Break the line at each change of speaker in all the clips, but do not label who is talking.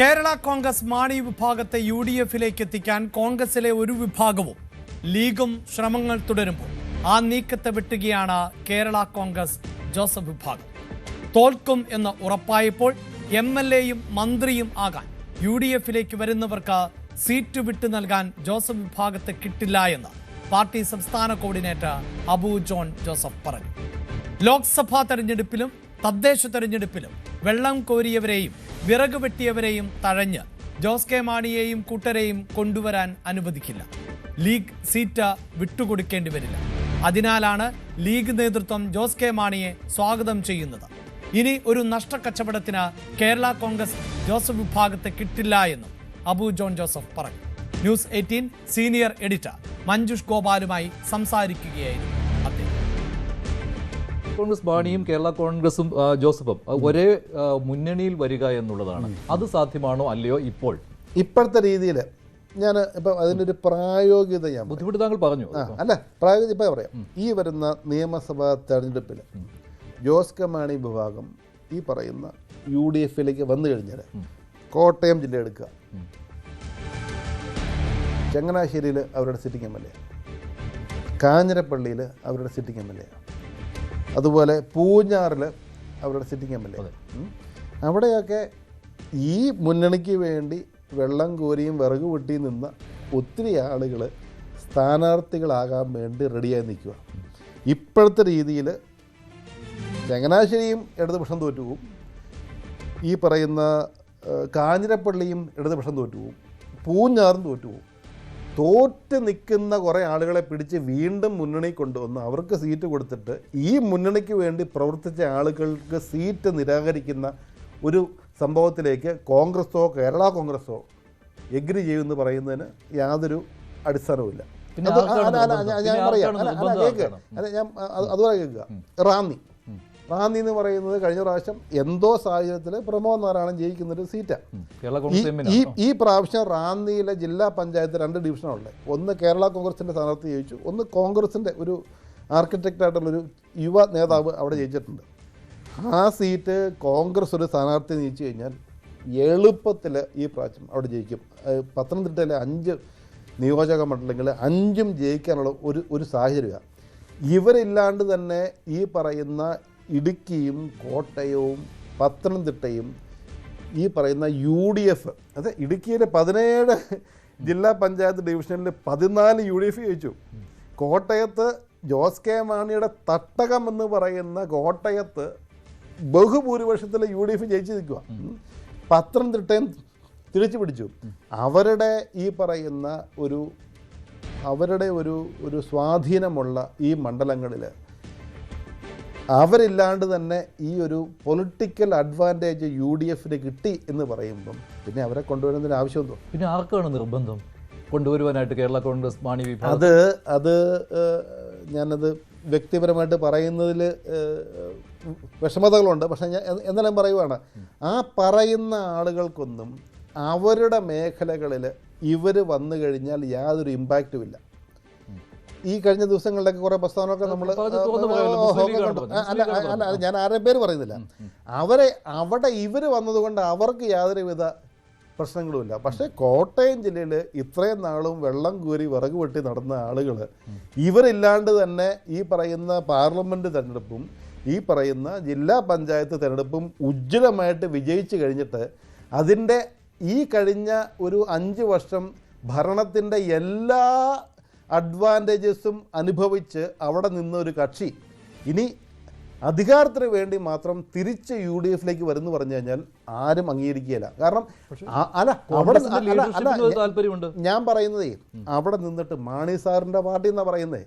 കേരള കോൺഗ്രസ് മാണി വിഭാഗത്തെ UDF-ലേക്ക് എത്തിക്കാൻ കോൺഗ്രസിലെ ഒരു വിഭാഗവും ലീഗും ശ്രമങ്ങൾ തുടരുമ്പോൾ ആ നീക്കത്തെ വിട്ടുകയാണ് കേരള കോൺഗ്രസ് ജോസഫ് വിഭാഗം. തോൽക്കും എന്ന് ഉറപ്പായപ്പോൾ MLA-യും മന്ത്രിയും ആകാൻ UDF-ലേക്ക് വരുന്നവർക്ക് സീറ്റ് വിട്ടു നൽകാൻ ജോസഫ് വിഭാഗത്തെ കിട്ടില്ല എന്ന് പാർട്ടി സംസ്ഥാന കോർഡിനേറ്റർ അബു ജോൺ ജോസഫ് പറഞ്ഞു. ലോക്സഭാ തെരഞ്ഞെടുപ്പിലും തദ്ദേശ തെരഞ്ഞെടുപ്പിലും വെള്ളം കോരിയവരെയും വിറക് വെട്ടിയവരെയും തഴഞ്ഞ് ജോസ് കെ മാണിയെയും കൂട്ടരെയും കൊണ്ടുവരാൻ അനുവദിക്കില്ല. ലീഗ് സീറ്റ് വിട്ടുകൊടുക്കേണ്ടി വരില്ല. അതിനാലാണ് ലീഗ് നേതൃത്വം ജോസ് കെ മാണിയെ സ്വാഗതം ചെയ്യുന്നത്. ഇനി ഒരു നഷ്ടക്കച്ചവടത്തിന് കേരള കോൺഗ്രസ് ജോസഫ് വിഭാഗത്തെ കിട്ടില്ല എന്നും അബു ജോൺ ജോസഫ് പറഞ്ഞു. ന്യൂസ് 18 സീനിയർ എഡിറ്റർ മഞ്ജുഷ് ഗോപാലുമായി സംസാരിക്കുകയായിരുന്നു അദ്ദേഹം.
കോൺഗ്രസ് മാണിയും കേരള കോൺഗ്രസും ജോസഫും ഒരേ മുന്നണിയിൽ വരിക എന്നുള്ളതാണ്. അത് സാധ്യമാണോ അല്ലയോ?
ഇപ്പോഴത്തെ രീതിയിൽ ഞാൻ ഇപ്പം അതിൻ്റെ ഒരു പ്രായോഗികത ഞാൻ
ബുദ്ധിമുട്ട് താങ്കൾ പറഞ്ഞു.
അല്ല, പ്രായോഗികത ഇപ്പം പറയാം. ഈ വരുന്ന നിയമസഭാ തെരഞ്ഞെടുപ്പിൽ ജോസ് കെ മാണി വിഭാഗം ഈ പറയുന്ന UDF-ലേക്ക് വന്നു കഴിഞ്ഞാൽ കോട്ടയം ജില്ല എടുക്കുക, ചങ്ങനാശ്ശേരിയിൽ അവരുടെ സിറ്റിംഗ് MLA, കാഞ്ഞിരപ്പള്ളിയിൽ അവരുടെ സിറ്റിംഗ് MLA, അതുപോലെ പൂഞ്ഞാറിൽ അവരുടെ സിറ്റിംഗ് MLA. അവിടെയൊക്കെ ഈ മുന്നണിക്ക് വേണ്ടി വെള്ളം കോരിയും വിറക് വെട്ടിയും നിന്ന ഒത്തിരി ആളുകൾ സ്ഥാനാർത്ഥികളാകാൻ വേണ്ടി റെഡിയായി നിൽക്കുക. ഇപ്പോഴത്തെ രീതിയിൽ ചങ്ങനാശ്ശേരിയും ഇടതുപക്ഷം തോറ്റുപോകും, ഈ പറയുന്ന കാഞ്ഞിരപ്പള്ളിയും ഇടതുപക്ഷം തോറ്റുപോകും, പൂഞ്ഞാറും തോറ്റുപോകും. തോറ്റ് നിൽക്കുന്ന കുറേ ആളുകളെ പിടിച്ച് വീണ്ടും മുന്നണി കൊണ്ടുവന്ന് അവർക്ക് സീറ്റ് കൊടുത്തിട്ട് ഈ മുന്നണിക്ക് വേണ്ടി പ്രവർത്തിച്ച ആളുകൾക്ക് സീറ്റ് നിരാകരിക്കുന്ന ഒരു സംഭവത്തിലേക്ക് കോൺഗ്രസോ കേരള കോൺഗ്രസോ എഗ്രി ചെയ്യുമെന്ന് പറയുന്നതിന് യാതൊരു അടിസ്ഥാനവുമില്ല. ഞാൻ പറയാം, അതുപോലെ കേൾക്കുക. റാന്നി എന്ന് പറയുന്നത് കഴിഞ്ഞ പ്രാവശ്യം എന്തോ സാഹചര്യത്തിൽ പ്രമോദ് നാരായണൻ ജയിക്കുന്നൊരു സീറ്റാണ്. ഈ പ്രാവശ്യം റാന്നിയിലെ ജില്ലാ പഞ്ചായത്ത് 2 ഡിവിഷനുള്ളത്. ഒന്ന് കേരള കോൺഗ്രസിൻ്റെ സ്ഥാനാർത്ഥി ജയിച്ചു, ഒന്ന് കോൺഗ്രസിൻ്റെ ഒരു ആർക്കിടെക്റ്റായിട്ടുള്ളൊരു യുവ നേതാവ് അവിടെ ജയിച്ചിട്ടുണ്ട്. ആ സീറ്റ് കോൺഗ്രസ് ഒരു സ്ഥാനാർത്ഥി ജയിച്ചു കഴിഞ്ഞാൽ എളുപ്പത്തിൽ ഈ പ്രാവശ്യം അവിടെ ജയിക്കും. പത്തനംതിട്ടയിലെ 5 നിയോജക മണ്ഡലങ്ങളിൽ 5ഉം ജയിക്കാനുള്ള ഒരു സാഹചര്യമാണ്. ഇവരില്ലാണ്ട് തന്നെ ഈ പറയുന്ന ഇടുക്കിയും കോട്ടയവും പത്തനംതിട്ടയും ഈ പറയുന്ന UDF, അത് ഇടുക്കിയിലെ 17 ജില്ലാ പഞ്ചായത്ത് ഡിവിഷനിൽ 14 UDF ജയിച്ചു. കോട്ടയത്ത് ജോസ് കെ മാണിയുടെ തട്ടകം എന്ന് പറയുന്ന കോട്ടയത്ത് ബഹുഭൂരിപക്ഷത്തിൽ UDF ജയിച്ചു നിൽക്കുക. പത്തനംതിട്ടയും തിരിച്ചു പിടിച്ചു. അവരുടെ ഈ പറയുന്ന അവരുടെ ഒരു സ്വാധീനമുള്ള ഈ മണ്ഡലങ്ങളിൽ അവരില്ലാണ്ട് തന്നെ ഈ ഒരു പൊളിറ്റിക്കൽ അഡ്വാൻറ്റേജ് UDF-ന് കിട്ടി എന്ന് പറയുമ്പം പിന്നെ അവരെ കൊണ്ടുവരുന്നതിന് ആവശ്യമുണ്ടോ?
പിന്നെ ആർക്കാണ് നിർബന്ധം കൊണ്ടുവരുവാനായിട്ട് കേരള കോൺഗ്രസ് മാണി വിഭാഗം?
അത് ഞാനത് വ്യക്തിപരമായിട്ട് പറയുന്നതിൽ വിഷമതകളുണ്ട്. പക്ഷേ ഞാൻ എന്നാലും പറയുവാണ്, ആ പറയുന്ന ആളുകൾക്കൊന്നും അവരുടെ മേഖലകളിൽ ഇവർ വന്നു കഴിഞ്ഞാൽ യാതൊരു ഇമ്പാക്റ്റും ഇല്ല. ഈ കഴിഞ്ഞ ദിവസങ്ങളിലൊക്കെ കുറേ പ്രസ്താവനകളൊക്കെ നമ്മൾ അല്ല ഞാൻ ആരുടെയും പേര് പറയുന്നില്ല. അവിടെ ഇവർ വന്നതുകൊണ്ട് അവർക്ക് യാതൊരുവിധ പ്രശ്നങ്ങളുമില്ല. പക്ഷേ കോട്ടയം ജില്ലയിൽ ഇത്രയും നാളും വെള്ളം കോരി വിറക് വെട്ടി നടന്ന ആളുകൾ ഇവരില്ലാണ്ട് തന്നെ ഈ പറയുന്ന പാർലമെൻറ്റ് തെരഞ്ഞെടുപ്പും ഈ പറയുന്ന ജില്ലാ പഞ്ചായത്ത് തെരഞ്ഞെടുപ്പും ഉജ്ജ്വലമായിട്ട് വിജയിച്ചു കഴിഞ്ഞിട്ട് അതിൻ്റെ ഈ കഴിഞ്ഞ ഒരു 5 വർഷം ഭരണത്തിൻ്റെ എല്ലാ അഡ്വാൻറ്റേജസും അനുഭവിച്ച് അവിടെ നിന്നൊരു കക്ഷി ഇനി അധികാരത്തിന് വേണ്ടി മാത്രം തിരിച്ച് UDF-ലേക്ക് വരുന്നു പറഞ്ഞു കഴിഞ്ഞാൽ ആരും അംഗീകരിക്കുകയില്ല. കാരണം ഞാൻ പറയുന്നതേ, അവിടെ നിന്നിട്ട് മാണി സാറിൻ്റെ പാർട്ടി എന്നാ പറയുന്നേ,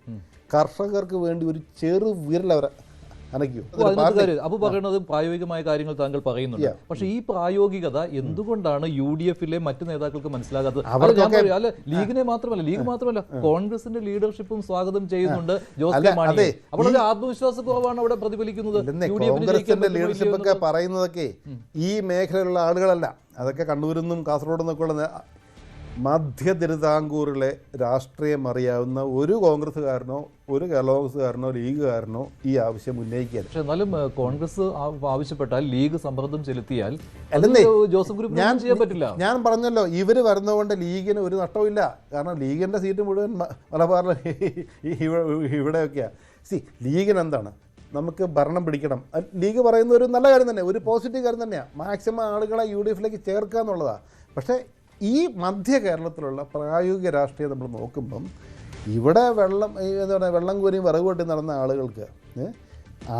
കർഷകർക്ക് വേണ്ടി ഒരു ചെറു വിരൽ അവരെ
അപ്പൊ പറയുന്നത് പ്രായോഗികമായ കാര്യങ്ങൾ താങ്കൾ പറയുന്നുണ്ട്. പക്ഷെ ഈ പ്രായോഗികത എന്തുകൊണ്ടാണ് UDF-ലെ മറ്റു നേതാക്കൾക്ക് മനസ്സിലാകാത്തത്? അല്ല, ലീഗിനെ മാത്രമല്ല, ലീഗ് മാത്രമല്ല കോൺഗ്രസിന്റെ ലീഡർഷിപ്പും സ്വാഗതം ചെയ്യുന്നുണ്ട് ജോസ് കെ മാണിയെ. അപ്പോൾ ഒരു ആത്മവിശ്വാസക്കുറവാണ് അവിടെ പ്രതിഫലിക്കുന്നത്.
കോൺഗ്രസിന്റെ ലീഡർഷിപ്പ് ഒക്കെ പറയുന്നതൊക്കെ ഈ മേഖലയിലുള്ള ആളുകളല്ല, അതൊക്കെ കണ്ണൂരിൽ നിന്നും കാസർഗോഡ് നിന്നൊക്കെ ഉള്ള മധ്യ തിരുവിതാംകൂറിലെ രാഷ്ട്രീയം അറിയാവുന്ന ഒരു കോൺഗ്രസ്സുകാരനോ ഒരു കേരള കോൺഗ്രസ്സുകാരനോ ലീഗുകാരനോ ഈ ആവശ്യം ഉന്നയിക്കുകയാണ്.
പക്ഷെ എന്നാലും കോൺഗ്രസ് ആവശ്യപ്പെട്ടാൽ ലീഗ് സമ്മർദ്ദം ചെലുത്തിയാൽ ജോസഫ് ഗ്രൂപ്പ് ചെയ്യാൻ പറ്റില്ല.
ഞാൻ പറഞ്ഞല്ലോ, ഇവർ വരുന്നതുകൊണ്ട് ലീഗിന് ഒരു നഷ്ടമില്ല. കാരണം ലീഗിൻ്റെ സീറ്റ് മുഴുവൻ മലബാറിൽ ഇവിടെയൊക്കെയാണ്. ലീഗിന് എന്താണ്, നമുക്ക് ഭരണം പിടിക്കണം. ലീഗ് പറയുന്ന ഒരു നല്ല കാര്യം തന്നെ, ഒരു പോസിറ്റീവ് കാര്യം തന്നെയാണ്, മാക്സിമം ആളുകളെ UDF-ലേക്ക് ചേർക്കുക എന്നുള്ളതാണ്. പക്ഷേ ഈ മധ്യ കേരളത്തിലുള്ള പ്രായോഗിക രാഷ്ട്രീയം നമ്മൾ നോക്കുമ്പം ഇവിടെ എന്താ പറയുക, വെള്ളം കോരിയും വിറക് വെട്ടി നടന്ന ആളുകൾക്ക്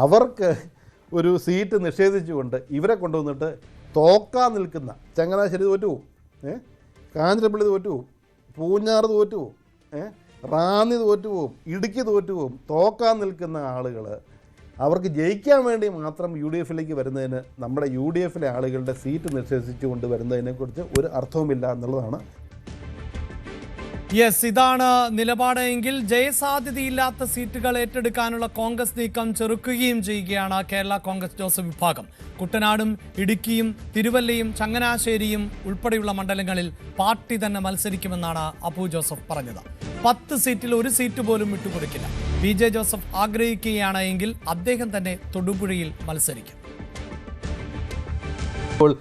അവർക്ക് ഒരു സീറ്റ് നിഷേധിച്ചുകൊണ്ട് ഇവരെ കൊണ്ടുവന്നിട്ട് തോക്കാൻ നിൽക്കുന്ന ചങ്ങനാശ്ശേരി തോറ്റുപോകും, കാഞ്ഞിരപ്പള്ളി തോറ്റുപോകും, പൂഞ്ഞാറ് തോറ്റുപോകും, റാന്നി തോറ്റുപോകും, ഇടുക്കി തോറ്റുപോകും. തോക്കാൻ നിൽക്കുന്ന ആളുകൾ അവർക്ക് ജയിക്കാൻ വേണ്ടി മാത്രം UDF-ലേക്ക് വരുന്നതിന്, നമ്മുടെ UDF-ലെ ആളുകളുടെ സീറ്റ് നിഷേധിച്ചുകൊണ്ട് വരുന്നതിനെക്കുറിച്ച് ഒരു അർത്ഥവുമില്ല എന്നുള്ളതാണ്.
യെസ്, ഇതാണ് നിലപാട് എങ്കിൽ ജയസാധ്യതയില്ലാത്ത സീറ്റുകൾ ഏറ്റെടുക്കാനുള്ള കോൺഗ്രസ് നീക്കം ചെറുക്കുകയും ചെയ്യുകയാണ് കേരള കോൺഗ്രസ് ജോസഫ് വിഭാഗം. കുട്ടനാടും ഇടുക്കിയും തിരുവല്ലയും ചങ്ങനാശ്ശേരിയും ഉൾപ്പെടെയുള്ള മണ്ഡലങ്ങളിൽ പാർട്ടി തന്നെ മത്സരിക്കുമെന്നാണ് അബു ജോസഫ് പറഞ്ഞത്. 10 സീറ്റിൽ ഒരു സീറ്റ് പോലും വിട്ടുകൊടുക്കില്ല. PJ ജോസഫ് ആഗ്രഹിക്കുകയാണ് എങ്കിൽ അദ്ദേഹം തന്നെ തൊടുപുഴയിൽ മത്സരിക്കും.
അപ്പോൾ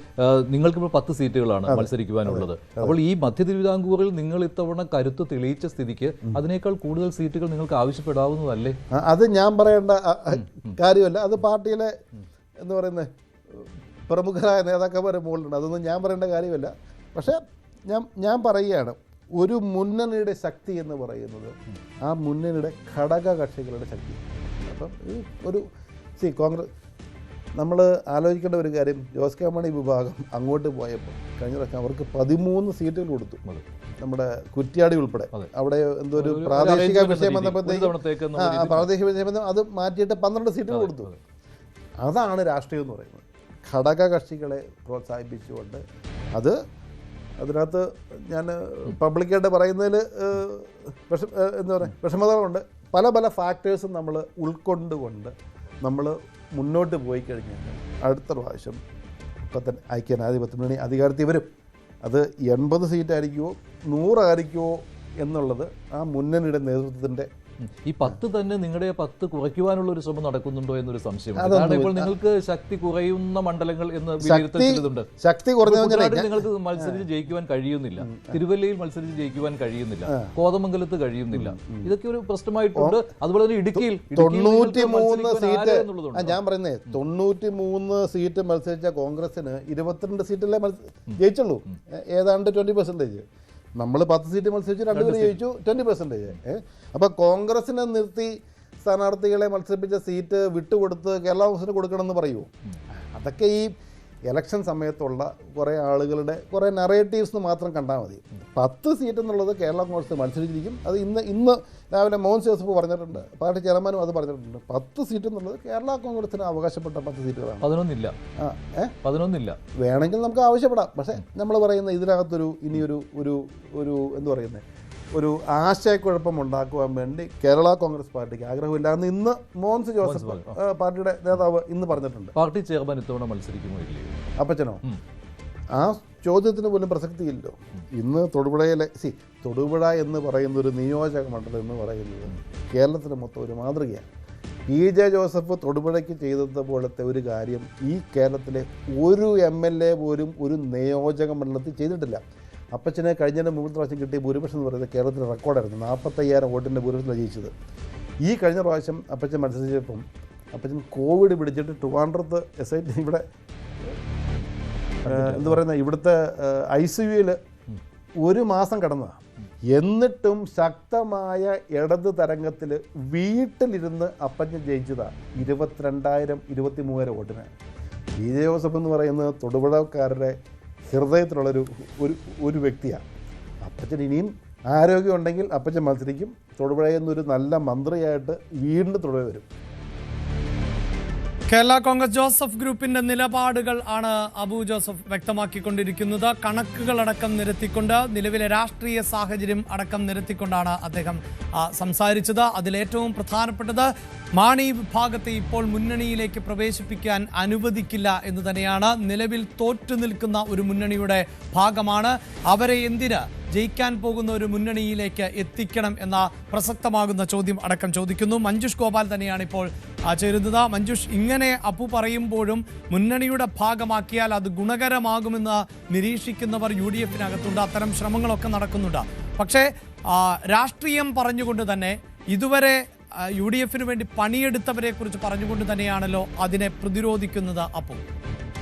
നിങ്ങൾക്കിപ്പോൾ 10 സീറ്റുകളാണ് മത്സരിക്കുവാനുള്ളത്. അപ്പോൾ ഈ മധ്യ തിരുവിതാംകൂറിൽ നിങ്ങൾ ഇത്തവണ കരുത്ത് തെളിയിച്ച സ്ഥിതിക്ക് അതിനേക്കാൾ കൂടുതൽ സീറ്റുകൾ നിങ്ങൾക്ക് ആവശ്യപ്പെടാവുന്നതല്ലേ?
അത് ഞാൻ പറയേണ്ട കാര്യമല്ല. അത് പാർട്ടിയിലെ എന്ന് പറയുന്നത് പ്രമുഖരായ നേതാക്കന്മാരെ മുകളിലുണ്ട്. അതൊന്നും ഞാൻ പറയേണ്ട കാര്യമല്ല. പക്ഷേ ഞാൻ പറയുകയാണ്, ഒരു മുന്നണിയുടെ ശക്തി എന്ന് പറയുന്നത് ആ മുന്നണിയുടെ ഘടക കക്ഷികളുടെ ശക്തി. അപ്പം ഈ ഒരു കോൺഗ്രസ് നമ്മൾ ആലോചിക്കേണ്ട ഒരു കാര്യം, ജോസ് കെ മാണി വിഭാഗം അങ്ങോട്ട് പോയപ്പോൾ കഴിഞ്ഞ പ്രാവശ്യം അവർക്ക് 13 സീറ്റുകൾ കൊടുത്തു. നമ്മുടെ കുറ്റ്യാടി ഉൾപ്പെടെ അവിടെ എന്തോ ഒരു പ്രാദേശിക വിഷയം വന്നപ്പോഴത്തേക്ക് പ്രാദേശിക വിഷയം വന്ന അത് മാറ്റിയിട്ട് 12 സീറ്റുകൾ കൊടുത്തു. അതാണ് രാഷ്ട്രീയം എന്ന് പറയുന്നത്. ഘടക കക്ഷികളെ പ്രോത്സാഹിപ്പിച്ചുകൊണ്ട് അതിനകത്ത് ഞാൻ പബ്ലിക്കായിട്ട് പറയുന്നതിൽ എന്താ പറയുക വിഷമതകളുണ്ട്. പല ഫാക്ടേഴ്സും നമ്മൾ ഉൾക്കൊണ്ടുകൊണ്ട് നമ്മൾ മുന്നോട്ട് പോയി കഴിഞ്ഞാൽ അടുത്ത പ്രാവശ്യം ഇപ്പം തന്നെ ഐക്യജനാധിപത്യ മുന്നണി അധികാരത്തിൽ വരും. അത് 80 സീറ്റായിരിക്കുമോ 100 ആയിരിക്കുമോ എന്നുള്ളത് ആ മുന്നണിയുടെ നേതൃത്വത്തിൻ്റെ.
ഈ 10 തന്നെ നിങ്ങളുടെ 10 കുറയ്ക്കുവാനുള്ള ഒരു ശ്രമം നടക്കുന്നുണ്ടോ എന്നൊരു സംശയം. കാരണം ഇപ്പോൾ നിങ്ങൾക്ക് ശക്തി കുറയുന്ന മണ്ഡലങ്ങൾ എന്ന് വിലയിരുത്തലുണ്ട്.
ശക്തി കുറഞ്ഞ
നിങ്ങൾക്ക് മത്സരിച്ച് ജയിക്കുവാൻ കഴിയുന്നില്ല, തിരുവല്ലയിൽ മത്സരിച്ച് ജയിക്കുവാൻ കഴിയുന്നില്ല, കോതമംഗലത്ത് കഴിയുന്നില്ല. ഇതൊക്കെ ഒരു പ്രശ്നമായിട്ടുണ്ട്. അതുപോലെ തന്നെ ഇടുക്കിയിൽ
93 സീറ്റ്, ഞാൻ പറയുന്നേ 93 സീറ്റ് മത്സരിച്ച കോൺഗ്രസിന് 22 സീറ്റല്ലേ ജയിച്ചുള്ളൂ, ഏതാണ്ട് 20%. നമ്മൾ 10 സീറ്റ് മത്സരിച്ച് 2 പേര് ജയിച്ചു, 20%. അപ്പോൾ കോൺഗ്രസിനെ നിർത്തി സ്ഥാനാർത്ഥികളെ മത്സരിപ്പിച്ച സീറ്റ് വിട്ടുകൊടുത്ത് കേരള കോൺഗ്രസിന് കൊടുക്കണമെന്ന് പറയുമോ? അതൊക്കെ ഈ ഇലക്ഷൻ സമയത്തുള്ള കുറേ ആളുകളുടെ കുറേ നറേറ്റീവ്സ് മാത്രം കണ്ടാൽ മതി. 10 സീറ്റ് എന്നുള്ളത് കേരള കോൺഗ്രസ് മത്സരിച്ചിരിക്കും. അത് ഇന്ന് രാവിലെ മോഹൻ ജോസഫ് പറഞ്ഞിട്ടുണ്ട്, പാർട്ടി ചെയർമാനും അത് പറഞ്ഞിട്ടുണ്ട്. 10 സീറ്റ് എന്നുള്ളത് കേരള കോൺഗ്രസിന് അവകാശപ്പെട്ട 10 സീറ്റുകളാണ്.
11
വേണമെങ്കിൽ നമുക്ക് ആവശ്യപ്പെടാം. പക്ഷേ നമ്മൾ പറയുന്ന ഇതിനകത്തൊരു ഇനിയൊരു എന്താ പറയുന്നത് ഒരു ആശയക്കുഴപ്പം ഉണ്ടാക്കുവാൻ വേണ്ടി കേരള കോൺഗ്രസ് പാർട്ടിക്ക് ആഗ്രഹമില്ല എന്ന് ഇന്ന് മോഹൻ ജോസഫ് പാർട്ടിയുടെ നേതാവ് ഇന്ന് പറഞ്ഞിട്ടുണ്ട്.
പാർട്ടി ചെയർമാൻ ഇത്തവണ മത്സരിക്കുമോ ഇല്ലയോ?
അപ്പച്ചനോ? ആ ചോദ്യത്തിന് പോലും പ്രസക്തിയില്ലോ. ഇന്ന് തൊടുപുഴയിലെ തൊടുപുഴ എന്ന് പറയുന്ന ഒരു നിയോജക മണ്ഡലം എന്ന് പറയുന്നത് കേരളത്തിന് മൊത്തം ഒരു മാതൃകയാണ്. PJ ജോസഫ് തൊടുപുഴയ്ക്ക് ചെയ്തതുപോലത്തെ ഒരു കാര്യം ഈ കേരളത്തിലെ ഒരു MLA പോലും ഒരു നിയോജക മണ്ഡലത്തിൽ ചെയ്തിട്ടില്ല. അപ്പച്ചനെ കഴിഞ്ഞതിന് മുമ്പത്തെ പ്രാവശ്യം കിട്ടിയ ഭൂരിപക്ഷം എന്ന് പറയുന്നത് കേരളത്തിലെ റെക്കോർഡായിരുന്നു. 45,000 വോട്ടിൻ്റെ ഭൂരിപക്ഷമാണ് ജയിച്ചത്. ഈ കഴിഞ്ഞ പ്രാവശ്യം അപ്പച്ചൻ മത്സരിച്ചപ്പം അപ്പച്ചൻ കോവിഡ് പിടിച്ചിട്ട് ട്രിവാൻഡ്രത്ത് SIT ഇവിടെ എന്താ പറയുന്നത് ഇവിടുത്തെ ICUയിൽ 1 മാസം കിടന്നതാണ്. എന്നിട്ടും ശക്തമായ ഇടത് തരംഗത്തിൽ വീട്ടിലിരുന്ന് അപ്പച്ചൻ ജയിച്ചതാണ് 22,000-23,000 വോട്ടിന്. PJ ജോസഫ് എന്ന് പറയുന്നത് തൊടുപുഴക്കാരുടെ ഹൃദയത്തിലുള്ളൊരു വ്യക്തിയാണ്. അപ്പച്ചൻ ഇനിയും ആരോഗ്യമുണ്ടെങ്കിൽ അപ്പച്ചൻ മത്സരിക്കും. തൊടുപുഴയിൽ നിന്നൊരു നല്ല മന്ത്രിയായിട്ട് വീണ്ടും തൊടുപുഴ വരും.
കേരള കോൺഗ്രസ് ജോസഫ് ഗ്രൂപ്പിന്റെ നിലപാടുകൾ ആണ് അബു ജോസഫ് വ്യക്തമാക്കിക്കൊണ്ടിരിക്കുന്നത്. കണക്കുകളടക്കം നിരത്തിക്കൊണ്ട്, നിലവിലെ രാഷ്ട്രീയ സാഹചര്യം അടക്കം നിരത്തിക്കൊണ്ടാണ് അദ്ദേഹം സംസാരിച്ചത്. അതിലേറ്റവും പ്രധാനപ്പെട്ടത് മാണി വിഭാഗത്തെ ഇപ്പോൾ മുന്നണിയിലേക്ക് പ്രവേശിപ്പിക്കാൻ അനുവദിക്കില്ല എന്ന് തന്നെയാണ്. നിലവിൽ തോറ്റു നിൽക്കുന്ന ഒരു മുന്നണിയുടെ ഭാഗമാണ്. അവരെ എന്തിന് ജയിക്കാൻ പോകുന്ന ഒരു മുന്നണിയിലേക്ക് എത്തിക്കണം എന്ന പ്രസക്തമാകുന്ന ചോദ്യം അടക്കം ചോദിക്കുന്നു. മഞ്ജുഷ് ഗോപാൽ തന്നെയാണ് ഇപ്പോൾ ചേരുന്നത്. മഞ്ജുഷ്, ഇങ്ങനെ അപ്പു പറയുമ്പോഴും മുന്നണിയുടെ ഭാഗമാക്കിയാൽ അത് ഗുണകരമാകുമെന്ന് നിരീക്ഷിക്കുന്നവർ UDF-നകത്തുണ്ട്. അത്തരം ശ്രമങ്ങളൊക്കെ നടക്കുന്നുണ്ട്. പക്ഷേ രാഷ്ട്രീയം പറഞ്ഞുകൊണ്ട് തന്നെ ഇതുവരെ UDF-ന് വേണ്ടി പണിയെടുത്തവരെ കുറിച്ച് പറഞ്ഞുകൊണ്ട് തന്നെയാണല്ലോ അതിനെ പ്രതിരോധിക്കുന്നത്. അപ്പു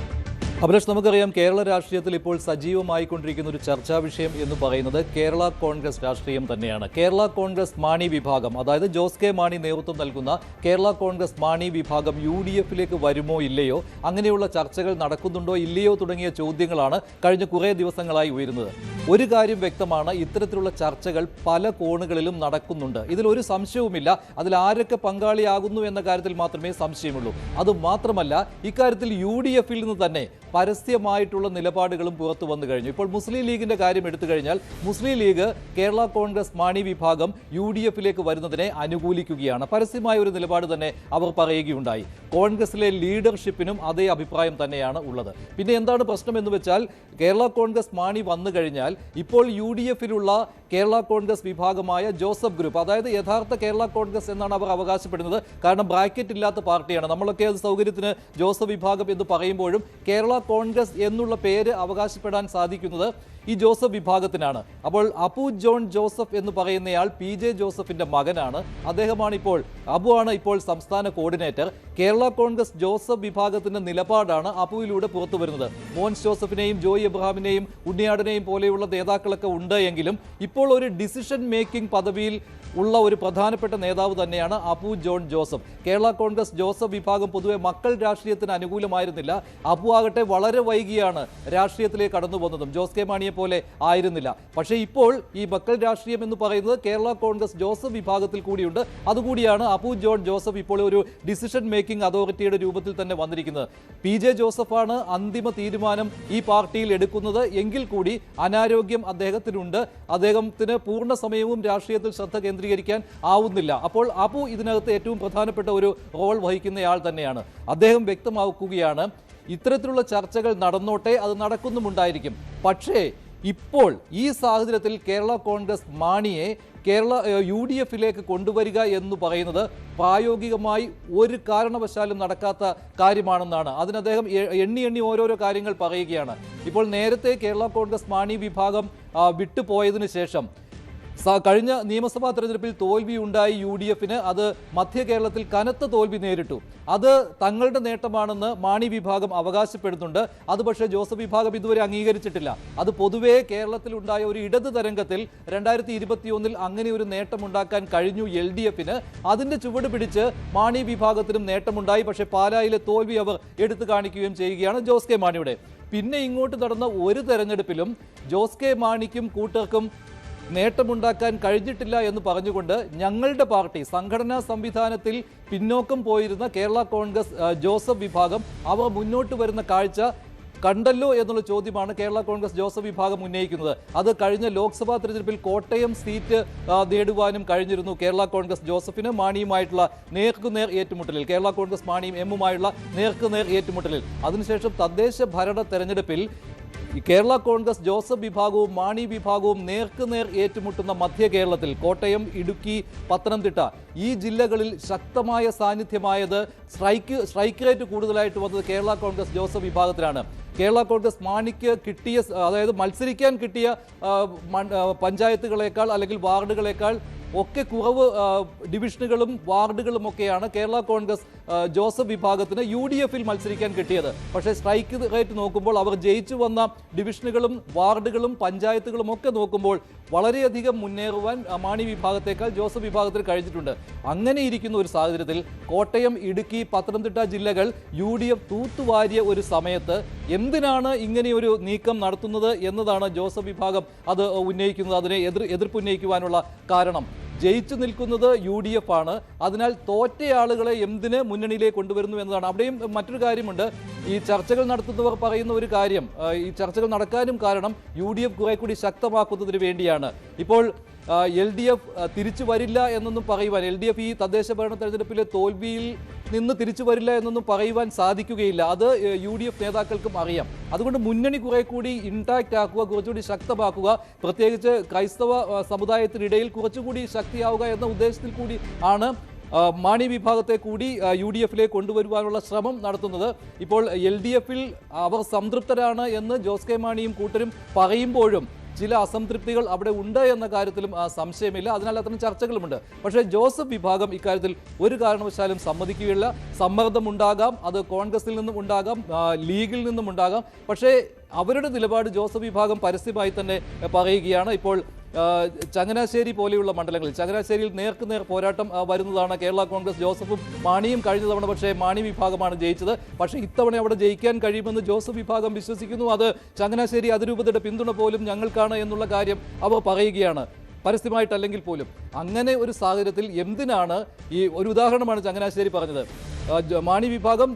അഭിലാഷ്, നമുക്കറിയാം കേരള രാഷ്ട്രീയത്തിൽ ഇപ്പോൾ സജീവമായിക്കൊണ്ടിരിക്കുന്ന ഒരു ചർച്ചാ വിഷയം എന്ന് പറയുന്നത് കേരള കോൺഗ്രസ് രാഷ്ട്രീയം തന്നെയാണ്. കേരള കോൺഗ്രസ് മാണി വിഭാഗം, അതായത് ജോസ് കെ മാണി നേതൃത്വം നൽകുന്ന കേരള കോൺഗ്രസ് മാണി വിഭാഗം UDF-ലേക്ക് വരുമോ ഇല്ലയോ, അങ്ങനെയുള്ള ചർച്ചകൾ നടക്കുന്നുണ്ടോ ഇല്ലയോ തുടങ്ങിയ ചോദ്യങ്ങളാണ് കഴിഞ്ഞ കുറേ ദിവസങ്ങളായി ഉയരുന്നത്. ഒരു കാര്യം വ്യക്തമാണ്, ഇത്തരത്തിലുള്ള ചർച്ചകൾ പല കോണുകളിലും നടക്കുന്നുണ്ട്. ഇതിലൊരു സംശയവുമില്ല. അതിൽ ആരൊക്കെ പങ്കാളിയാകുന്നു എന്ന കാര്യത്തിൽ മാത്രമേ സംശയമുള്ളൂ. അതുമാത്രമല്ല, ഇക്കാര്യത്തിൽ UDF-ൽ നിന്ന് തന്നെ പരസ്യമായിട്ടുള്ള നിലപാടുകളും പുറത്തു വന്നു കഴിഞ്ഞു. ഇപ്പോൾ മുസ്ലിം ലീഗിന്റെ കാര്യം എടുത്തു കഴിഞ്ഞാൽ മുസ്ലിം ലീഗ് കേരള കോൺഗ്രസ് മാണി വിഭാഗം UDF-ലേക്ക് വരുന്നതിനെ അനുകൂലിക്കുകയാണ്. പരസ്യമായ ഒരു നിലപാട് തന്നെ അവർ പറയുകയുണ്ടായി. കോൺഗ്രസിലെ ലീഡർഷിപ്പിനും അതേ അഭിപ്രായം തന്നെയാണ് ഉള്ളത്. പിന്നെ എന്താണ് പ്രശ്നം എന്ന് വെച്ചാൽ, കേരള കോൺഗ്രസ് മാണി വന്നു കഴിഞ്ഞാൽ ഇപ്പോൾ UDF-ലുള്ള കേരള കോൺഗ്രസ് വിഭാഗമായ ജോസഫ് ഗ്രൂപ്പ്, അതായത് യഥാർത്ഥ കേരള കോൺഗ്രസ് എന്നാണ് അവർ അവകാശപ്പെടുന്നത്. കാരണം ബ്രാക്കറ്റ് ഇല്ലാത്ത പാർട്ടിയാണ്. നമ്മളൊക്കെ അത് സൗകര്യത്തിന് ജോസഫ് വിഭാഗം എന്ന് പറയുമ്പോഴും കേരള കോൺഗ്രസ് എന്നുള്ള പേര് അവകാശപ്പെടാൻ സാധിക്കുന്നത് ഈ ജോസഫ് വിഭാഗത്തിനാണ്. അപ്പോൾ അപ്പു ജോൺ ജോസഫ് എന്ന് പറയുന്നയാൾ PJ ജോസഫിന്റെ മകനാണ്. അദ്ദേഹമാണ് ഇപ്പോൾ, അബുവാണ് ഇപ്പോൾ സംസ്ഥാന കോർഡിനേറ്റർ. കേരള കോൺഗ്രസ് ജോസഫ് വിഭാഗത്തിന്റെ നിലപാടാണ് അപ്പുവിലൂടെ പുറത്തു വരുന്നത്. മോൻസ് ജോസഫിനെയും ജോയ് എബ്രഹാമിനെയും ഉണ്ണിയാടനെയും പോലെയുള്ള നേതാക്കളൊക്കെ ഉണ്ട് എങ്കിലും ഇപ്പോൾ ഒരു ഡിസിഷൻ മേക്കിംഗ് പദവിയിൽ ഉള്ള ഒരു പ്രധാനപ്പെട്ട നേതാവ് തന്നെയാണ് Appu John Joseph. Kerala Congress Joseph വിഭാഗം പൊതുവെ മക്കൾ രാഷ്ട്രീയത്തിന് അനുകൂലമായിരുന്നില്ല. അപ്പു ആകട്ടെ വളരെ വൈകിയാണ് രാഷ്ട്രീയത്തിലേക്ക് കടന്നു വന്നതും ജോസ് കെ മാണിയെ പോലെ ആയിരുന്നില്ല. പക്ഷേ ഇപ്പോൾ ഈ മക്കൾ രാഷ്ട്രീയം എന്ന് പറയുന്നത് കേരള കോൺഗ്രസ് ജോസഫ് വിഭാഗത്തിൽ കൂടിയുണ്ട്. അതുകൂടിയാണ് അപ്പു ജോൺ ജോസഫ് ഇപ്പോൾ ഒരു ഡിസിഷൻ മേക്കിംഗ് അതോറിറ്റിയുടെ രൂപത്തിൽ തന്നെ വന്നിരിക്കുന്നത്. PJ ജോസഫാണ് അന്തിമ തീരുമാനം ഈ പാർട്ടിയിൽ എടുക്കുന്നത് എങ്കിൽ കൂടി അനാരോഗ്യം അദ്ദേഹത്തിനുണ്ട്. അദ്ദേഹത്തിന് പൂർണ്ണ സമയവും രാഷ്ട്രീയത്തിൽ ശ്രദ്ധ കേന്ദ്രീകരിക്കാൻ ആവുന്നില്ല. അപ്പോൾ അപ്പു ഇതിനകത്ത് ഏറ്റവും പ്രധാനപ്പെട്ട ഒരു റോൾ വഹിക്കുന്നയാൾ തന്നെയാണ്. അദ്ദേഹം വ്യക്തമാക്കുകയാണ്, ഇത്തരത്തിലുള്ള ചർച്ചകൾ നടന്നോട്ടെ, അത് നടക്കുന്നുമുണ്ടായിരിക്കും. പക്ഷേ ഇപ്പോൾ ഈ സാഹചര്യത്തിൽ കേരള കോൺഗ്രസ് മാണിയെ UDF-ലേക്ക് കൊണ്ടുവരിക എന്ന് പറയുന്നത് പ്രായോഗികമായി ഒരു കാരണവശാലും നടക്കാത്ത കാര്യമാണെന്നാണ്. അതിന് അദ്ദേഹം എണ്ണി ഓരോരോ കാര്യങ്ങൾ പറയുകയാണ്. ഇപ്പോൾ നേരത്തെ കേരള കോൺഗ്രസ് മാണി വിഭാഗം വിട്ടുപോയതിനു ശേഷം കഴിഞ്ഞ നിയമസഭാ തെരഞ്ഞെടുപ്പിൽ തോൽവി ഉണ്ടായി UDF-ന്. അത് മധ്യ കേരളത്തിൽ കനത്ത തോൽവി നേരിട്ടു. അത് തങ്ങളുടെ നേട്ടമാണെന്ന് മാണി വിഭാഗം അവകാശപ്പെടുന്നുണ്ട്. അത് പക്ഷേ ജോസഫ് വിഭാഗം ഇതുവരെ അംഗീകരിച്ചിട്ടില്ല. അത് പൊതുവേ കേരളത്തിൽ ഉണ്ടായ ഒരു ഇടത് തരംഗത്തിൽ 2021 അങ്ങനെ ഒരു നേട്ടമുണ്ടാക്കാൻ കഴിഞ്ഞു LDF-ന്. അതിന്റെ ചുവട് പിടിച്ച് മാണി വിഭാഗത്തിനും നേട്ടമുണ്ടായി. പക്ഷേ പാലായിലെ തോൽവി അവർ എടുത്തു കാണിക്കുകയും ചെയ്യുകയാണ് ജോസ് കെ മാണിയുടെ. പിന്നെ ഇങ്ങോട്ട് നടന്ന ഒരു തെരഞ്ഞെടുപ്പിലും ജോസ് കെ മാണിക്കും കൂട്ടർക്കും നേട്ടമുണ്ടാക്കാൻ കഴിഞ്ഞിട്ടില്ല എന്ന് പറഞ്ഞുകൊണ്ട് ഞങ്ങളുടെ പാർട്ടി സംഘടനാ സംവിധാനത്തിൽ പിന്നോക്കം പോയിരുന്ന കേരള കോൺഗ്രസ് ജോസഫ് വിഭാഗം അവർ മുന്നോട്ട് വരുന്ന കാഴ്ച കണ്ടല്ലോ എന്നുള്ള ചോദ്യമാണ് കേരള കോൺഗ്രസ് ജോസഫ് വിഭാഗം ഉന്നയിക്കുന്നത്. അത് കഴിഞ്ഞ ലോക്സഭാ തെരഞ്ഞെടുപ്പിൽ കോട്ടയം സീറ്റ് നേടുവാനും കഴിഞ്ഞിരുന്നു കേരള കോൺഗ്രസ് ജോസഫിന്. മാണിയുമായിട്ടുള്ള നേർക്കുനേർ ഏറ്റുമുട്ടലിൽ, കേരള കോൺഗ്രസ് മാണിയും എമ്മുമായുള്ള നേർക്കുനേർ ഏറ്റുമുട്ടലിൽ. അതിനുശേഷം തദ്ദേശ ഭരണ തെരഞ്ഞെടുപ്പിൽ കേരള കോൺഗ്രസ് ജോസഫ് വിഭാഗവും മാണി വിഭാഗവും നേർക്കുനേർ ഏറ്റുമുട്ടുന്ന മധ്യ കേരളത്തിൽ കോട്ടയം, ഇടുക്കി, പത്തനംതിട്ട ഈ ജില്ലകളിൽ ശക്തമായ സാന്നിധ്യമായത് സ്ട്രൈക്ക് റേറ്റ് കൂടുതലായിട്ട് വന്നത് കേരള കോൺഗ്രസ് ജോസഫ് വിഭാഗത്തിലാണ്. കേരള കോൺഗ്രസ് മാണിക്ക് കിട്ടിയ, അതായത് മത്സരിക്കാൻ കിട്ടിയ പഞ്ചായത്തുകളേക്കാൾ അല്ലെങ്കിൽ വാർഡുകളേക്കാൾ ഒക്കെ കുറവ് ഡിവിഷനുകളും വാർഡുകളും ഒക്കെയാണ് കേരള കോൺഗ്രസ് ജോസഫ് വിഭാഗത്തിന് UDF-ൽ മത്സരിക്കാൻ കിട്ടിയത്. പക്ഷേ സ്ട്രൈക്ക് റേറ്റ് നോക്കുമ്പോൾ അവർ ജയിച്ചു വന്ന ഡിവിഷനുകളും വാർഡുകളും പഞ്ചായത്തുകളും ഒക്കെ നോക്കുമ്പോൾ വളരെയധികം മുന്നേറുവാൻ മാണി വിഭാഗത്തേക്കാൾ ജോസഫ് വിഭാഗത്തിന് കഴിഞ്ഞിട്ടുണ്ട്. അങ്ങനെ ഇരിക്കുന്ന ഒരു സാഹചര്യത്തിൽ കോട്ടയം, ഇടുക്കി, പത്തനംതിട്ട ജില്ലകൾ UDF തൂത്തുവാരിയ ഒരു സമയത്ത് എന്തിനാണ് ഇങ്ങനെയൊരു നീക്കം നടത്തുന്നത് എന്നതാണ് ജോസഫ് വിഭാഗം അത് ഉന്നയിക്കുന്നത്. അതിനെ എതിർപ്പുന്നയിക്കുവാനുള്ള കാരണം ജയിച്ചു നിൽക്കുന്നത് UDF ആണ്. അതിനാൽ തോറ്റയാളുകളെ എന്തിന് മുന്നണിയിലേക്ക് കൊണ്ടുവരുന്നു എന്നതാണ്. അവിടെയും മറ്റൊരു കാര്യമുണ്ട്. ഈ ചർച്ചകൾ നടത്തുന്നവർ പറയുന്ന ഒരു കാര്യം, ഈ ചർച്ചകൾ നടക്കാനും കാരണം UDF കുറെ കൂടി ശക്തമാക്കുന്നതിന് വേണ്ടിയാണ്. ഇപ്പോൾ LDF തിരിച്ചു വരില്ല എന്നൊന്നും പറയുവാൻ, LDF ഈ തദ്ദേശ ഭരണ തെരഞ്ഞെടുപ്പിലെ തോൽവിയിൽ നിന്ന് തിരിച്ചു വരില്ല എന്നൊന്നും പറയുവാൻ സാധിക്കുകയില്ല. അത് UDF നേതാക്കൾക്കും അറിയാം. അതുകൊണ്ട് മുന്നണി കുറെ കൂടി ഇൻടാക്റ്റ് ആക്കുക, കുറച്ചുകൂടി ശക്തമാക്കുക, പ്രത്യേകിച്ച് ക്രൈസ്തവ സമുദായത്തിനിടയിൽ കുറച്ചുകൂടി ശക്തിയാവുക എന്ന ഉദ്ദേശത്തിൽ കൂടി ആണ് മാണി വിഭാഗത്തെ കൂടി UDF-ലേക്ക് കൊണ്ടുവരുവാനുള്ള ശ്രമം നടത്തുന്നത്. ഇപ്പോൾ LDF-ൽ അവർ സംതൃപ്തരാണ് എന്ന് ജോസ് കെ മാണിയും കൂട്ടരും പറയുമ്പോഴും ചില അസംതൃപ്തികൾ അവിടെ ഉണ്ട് എന്ന കാര്യത്തിലും സംശയമില്ല. അതിനാൽ അത്തരം ചർച്ചകളുമുണ്ട്. പക്ഷേ ജോസഫ് വിഭാഗം ഇക്കാര്യത്തിൽ ഒരു കാരണവശാലും സമ്മതിക്കുകയില്ല. സമ്മർദ്ദമുണ്ടാകാം, അത് കോൺഗ്രസിൽ നിന്നും ഉണ്ടാകാം, ലീഗിൽ നിന്നും ഉണ്ടാകാം. പക്ഷേ അവരുടെ നിലപാട് ജോസഫ് വിഭാഗം പരസ്യമായി തന്നെ പറയുകയാണ്. ഇപ്പോൾ ചങ്ങനാശ്ശേരി പോലെയുള്ള മണ്ഡലങ്ങളിൽ, ചങ്ങനാശ്ശേരിയിൽ നേർക്കുനേർ പോരാട്ടം വരുന്നതാണ് കേരള കോൺഗ്രസ്. ജോസഫും മാണിയും കഴിഞ്ഞ തവണ പക്ഷേ മാണി വിഭാഗമാണ് ജയിച്ചത്. പക്ഷേ ഇത്തവണ അവിടെ ജയിക്കാൻ കഴിയുമെന്ന് ജോസഫ് വിഭാഗം വിശ്വസിക്കുന്നു. അത് ചങ്ങനാശ്ശേരി അതിരൂപതയുടെ പിന്തുണ പോലും ഞങ്ങൾക്കാണ് എന്നുള്ള കാര്യം അവർ പറയുകയാണ്, പരസ്യമായിട്ടല്ലെങ്കിൽ പോലും. അങ്ങനെ ഒരു സാഹചര്യത്തിൽ എന്തിനാണ് ഒരു ഉദാഹരണമാണ് ചങ്ങനാശ്ശേരി പറഞ്ഞത്. മാണി വിഭാഗം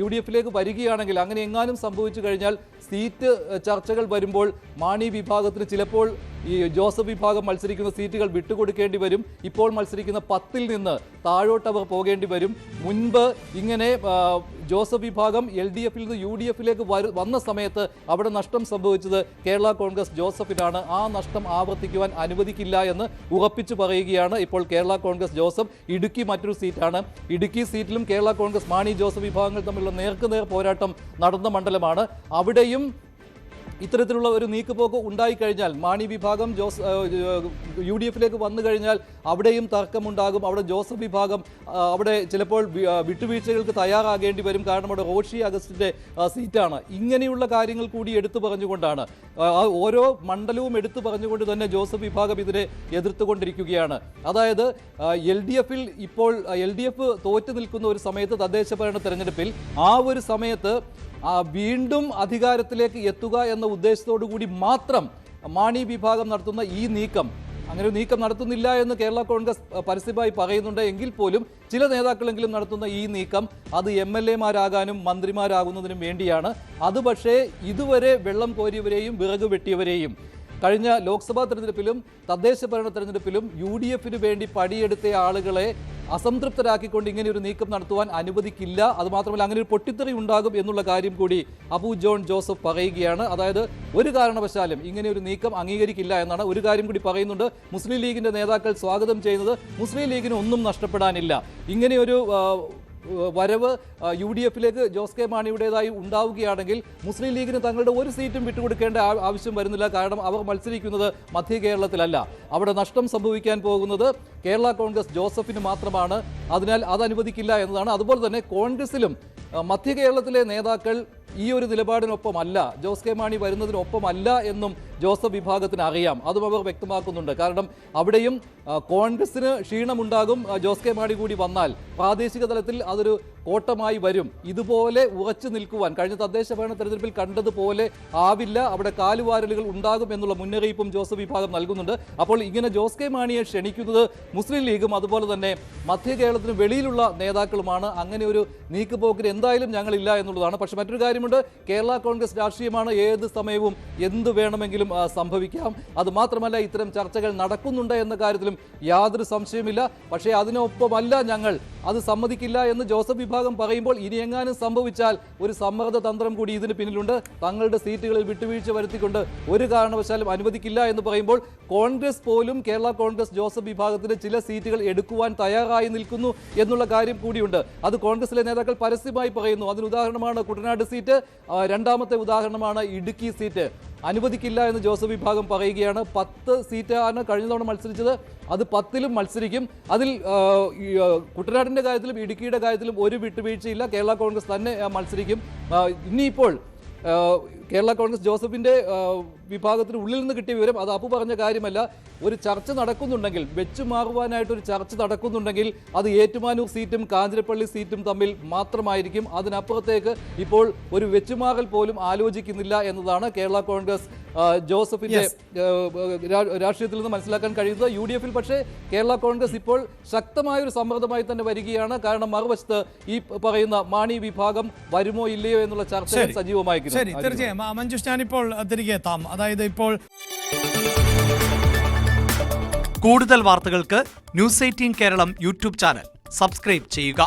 UDF-ലേക്ക് വരികയാണെങ്കിൽ, അങ്ങനെ എങ്ങാനും സംഭവിച്ചു കഴിഞ്ഞാൽ സീറ്റ് ചർച്ചകൾ വരുമ്പോൾ മാണി വിഭാഗത്തിന് ചിലപ്പോൾ ഈ ജോസഫ് വിഭാഗം മത്സരിക്കുന്ന സീറ്റുകൾ വിട്ടുകൊടുക്കേണ്ടി വരും. ഇപ്പോൾ മത്സരിക്കുന്ന 10-ൽ നിന്ന് താഴോട്ട് അവർ പോകേണ്ടി വരും. മുൻപ് ഇങ്ങനെ ജോസഫ് വിഭാഗം LDF-ൽ നിന്ന് UDF-ലേക്ക് വന്ന സമയത്ത് അവിടെ നഷ്ടം സംഭവിച്ചത് കേരള കോൺഗ്രസ് ജോസഫിനാണ്. ആ നഷ്ടം ആവർത്തിക്കുവാൻ അനുവദിക്കില്ല എന്ന് ഉറപ്പിച്ചു പറയുകയാണ് ഇപ്പോൾ കേരള കോൺഗ്രസ് ജോസഫ്. ഇടുക്കി മറ്റൊരു സീറ്റാണ്. ഇടുക്കി സീറ്റിലും കേരള കോൺഗ്രസ് മാണി ജോസഫ് വിഭാഗങ്ങൾ തമ്മിലുള്ള നേർക്കുനേർ പോരാട്ടം നടന്ന മണ്ഡലമാണ്. അവിടെയും ഇത്തരത്തിലുള്ള ഒരു നീക്കുപോക്ക് ഉണ്ടായിക്കഴിഞ്ഞാൽ, മാണി വിഭാഗം UDF-ലേക്ക് വന്നു കഴിഞ്ഞാൽ അവിടെയും തർക്കമുണ്ടാകും. അവിടെ ജോസഫ് വിഭാഗം അവിടെ ചിലപ്പോൾ വിട്ടുവീഴ്ചകൾക്ക് തയ്യാറാകേണ്ടി വരും. കാരണം അവിടെ റോഷി അഗസ്റ്റിൻ്റെ സീറ്റാണ്. ഇങ്ങനെയുള്ള കാര്യങ്ങൾ കൂടി എടുത്തു പറഞ്ഞുകൊണ്ടാണ്, ഓരോ മണ്ഡലവും എടുത്തു പറഞ്ഞുകൊണ്ട് തന്നെ ജോസഫ് വിഭാഗം ഇതിനെ എതിർത്തുകൊണ്ടിരിക്കുകയാണ്. അതായത് LDF-ൽ ഇപ്പോൾ LDF തോറ്റു നിൽക്കുന്ന ഒരു സമയത്ത്, തദ്ദേശ ഭരണ തെരഞ്ഞെടുപ്പിൽ, ആ ഒരു സമയത്ത് വീണ്ടും അധികാരത്തിലേക്ക് എത്തുക എന്ന ഉദ്ദേശത്തോടു കൂടി മാത്രം മാണി വിഭാഗം നടത്തുന്ന ഈ നീക്കം, അങ്ങനെ ഒരു നീക്കം നടത്തുന്നില്ല എന്ന് കേരള കോൺഗ്രസ് പരസ്യമായി പറയുന്നുണ്ട് എങ്കിൽ പോലും ചില നേതാക്കളെങ്കിലും നടത്തുന്ന ഈ നീക്കം അത് MLA-മാരാകാനും മന്ത്രിമാരാകുന്നതിനും വേണ്ടിയാണ്. അത് പക്ഷേ ഇതുവരെ വെള്ളം കോരിയവരെയും വിറക് വെട്ടിയവരെയും, കഴിഞ്ഞ ലോക്സഭാ തെരഞ്ഞെടുപ്പിലും തദ്ദേശ ഭരണ തെരഞ്ഞെടുപ്പിലും UDF-ന് വേണ്ടി പടിയെടുത്ത ആളുകളെ അസംതൃപ്തരാക്കിക്കൊണ്ട് ഇങ്ങനെ ഒരു നീക്കം നടത്തുവാൻ അനുവദിക്കില്ല. അതുമാത്രമല്ല, അങ്ങനെ ഒരു പൊട്ടിത്തെറി ഉണ്ടാകും എന്നുള്ള കാര്യം കൂടി അബു ജോൺ ജോസഫ് പറയുകയാണ്. അതായത് ഒരു കാരണവശാലും ഇങ്ങനെ ഒരു നീക്കം അംഗീകരിക്കില്ല എന്നാണ്. ഒരു കാര്യം കൂടി പറയുന്നുണ്ട്, മുസ്ലിം ലീഗിന്റെ നേതാക്കൾ സ്വാഗതം ചെയ്യുന്നത് മുസ്ലിം ലീഗിന് ഒന്നും നഷ്ടപ്പെടാനില്ല. ഇങ്ങനെയൊരു വരവ് UDF-ലേക്ക് ജോസ് കെ മാണിയുടേതായി ഉണ്ടാവുകയാണെങ്കിൽ മുസ്ലിം ലീഗിന് തങ്ങളുടെ ഒരു സീറ്റും വിട്ടുകൊടുക്കേണ്ട ആവശ്യം വരുന്നില്ല. കാരണം അവർ മത്സരിക്കുന്നത് മധ്യ കേരളത്തിലല്ല. അവിടെ നഷ്ടം സംഭവിക്കാൻ പോകുന്നത് കേരള കോൺഗ്രസ് ജോസഫിന് മാത്രമാണ്. അതിനാൽ അത് അനുവദിക്കില്ല എന്നതാണ്. അതുപോലെ തന്നെ കോൺഗ്രസിലും മധ്യ കേരളത്തിലെ നേതാക്കൾ ഈ ഒരു നിലപാടിനൊപ്പമല്ല, ജോസ് കെ മാണി വരുന്നതിനൊപ്പമല്ല എന്നും ജോസഫ് വിഭാഗത്തിന് അറിയാം. അതും അവർ വ്യക്തമാക്കുന്നുണ്ട്. കാരണം അവിടെയും കോൺഗ്രസിന് ക്ഷീണമുണ്ടാകും. ജോസ് കെ മാണി കൂടി വന്നാൽ പ്രാദേശിക തലത്തിൽ അതൊരു കോട്ടമായി വരും. ഇതുപോലെ ഉറച്ചു നിൽക്കുവാൻ കഴിഞ്ഞ തദ്ദേശ ഭരണ തെരഞ്ഞെടുപ്പിൽ കണ്ടതുപോലെ ആവില്ല. അവിടെ കാലുവാരലുകൾ ഉണ്ടാകും എന്നുള്ള മുന്നറിയിപ്പും ജോസഫ് വിഭാഗം നൽകുന്നുണ്ട്. അപ്പോൾ ഇങ്ങനെ ജോസ് കെ മാണിയെ ക്ഷണിക്കുന്നത് മുസ്ലിം ലീഗും അതുപോലെ തന്നെ മധ്യ കേരളത്തിന് വെളിയിലുള്ള നേതാക്കളുമാണ്. അങ്ങനെ ഒരു നീക്കുപോക്കിന് എന്തായാലും ഞങ്ങളില്ല എന്നുള്ളതാണ്. പക്ഷെ മറ്റൊരു കാര്യമുണ്ട്, കേരള കോൺഗ്രസ് രാഷ്ട്രീയമാണ്. ഏത് സമയവും എന്ത് വേണമെങ്കിലും സംഭവിക്കാം. അത് മാത്രമല്ല, ഇത്തരം ചർച്ചകൾ നടക്കുന്നുണ്ട് എന്ന കാര്യത്തിലും യാതൊരു സംശയമില്ല. പക്ഷേ അതിനൊപ്പമല്ല ഞങ്ങൾ, അത് സമ്മതിക്കില്ല എന്ന് ജോസഫ് വിഭാഗം പറയുമ്പോൾ ഇനി എങ്ങാനും സംഭവിച്ചാൽ ഒരു സമ്മർദ്ദ തന്ത്രം കൂടി ഇതിന് പിന്നിലുണ്ട്. തങ്ങളുടെ സീറ്റുകളിൽ വിട്ടുവീഴ്ച വരുത്തിക്കൊണ്ട് ഒരു കാരണവശാലും അനുവദിക്കില്ല എന്ന് പറയുമ്പോൾ കോൺഗ്രസ് പോലും കേരള കോൺഗ്രസ് ജോസഫ് വിഭാഗത്തിന് ചില സീറ്റുകൾ എടുക്കുവാൻ തയ്യാറായി നിൽക്കുന്നു എന്നുള്ള കാര്യം കൂടിയുണ്ട്. അത് കോൺഗ്രസിലെ നേതാക്കൾ പരസ്യമായി പറയുന്നു. അതിന് ഉദാഹരണമാണ് കുട്ടനാട് സീറ്റ്, രണ്ടാമത്തെ ഉദാഹരണമാണ് ഇടുക്കി സീറ്റ്. അനുവദിക്കില്ല എന്ന് ജോസഫ് വിഭാഗം പറയുകയാണ്. 10 സീറ്റാണ് കഴിഞ്ഞ തവണ മത്സരിച്ചത്, അത് 10-ലും മത്സരിക്കും. അതിൽ കുട്ടനാടിൻ്റെ കാര്യത്തിലും ഇടുക്കിയുടെ കാര്യത്തിലും ഒരു വിട്ടുവീഴ്ചയില്ല. കേരള കോൺഗ്രസ് തന്നെ മത്സരിക്കും. ഇനിയിപ്പോൾ കേരള കോൺഗ്രസ് ജോസഫിൻ്റെ വിഭാഗത്തിന് ഉള്ളിൽ നിന്ന് കിട്ടിയ വിവരം, അത് അപ്പു പറഞ്ഞ കാര്യമല്ല, ഒരു ചർച്ച നടക്കുന്നുണ്ടെങ്കിൽ, വെച്ചു മാറുവാനായിട്ടൊരു ചർച്ച നടക്കുന്നുണ്ടെങ്കിൽ അത് ഏറ്റുമാനൂർ സീറ്റും കാഞ്ഞിരപ്പള്ളി സീറ്റും തമ്മിൽ മാത്രമായിരിക്കും. അതിനപ്പുറത്തേക്ക് ഇപ്പോൾ ഒരു വെച്ചുമാറൽ പോലും ആലോചിക്കുന്നില്ല എന്നതാണ് കേരള കോൺഗ്രസ് ജോസഫിന്റെ രാഷ്ട്രീയത്തിൽ നിന്ന് മനസ്സിലാക്കാൻ കഴിയുന്നത്. UDF-ൽ പക്ഷേ കേരള കോൺഗ്രസ് ഇപ്പോൾ ശക്തമായ ഒരു സമ്മർദ്ദമായി തന്നെ വരികയാണ്. കാരണം മറുവശത്ത് ഈ പറയുന്ന മാണി വിഭാഗം വരുമോ ഇല്ലയോ എന്നുള്ള ചർച്ച സജീവമായിരിക്കും.
ശരി, തീർച്ചയായും മഞ്ജുഷ്, ഞാനിപ്പോൾ തിരികെ എത്താം. അതായത് ഇപ്പോൾ കൂടുതൽ വാർത്തകൾക്ക് News 18 Keralam YouTube channel subscribe ചെയ്യുക.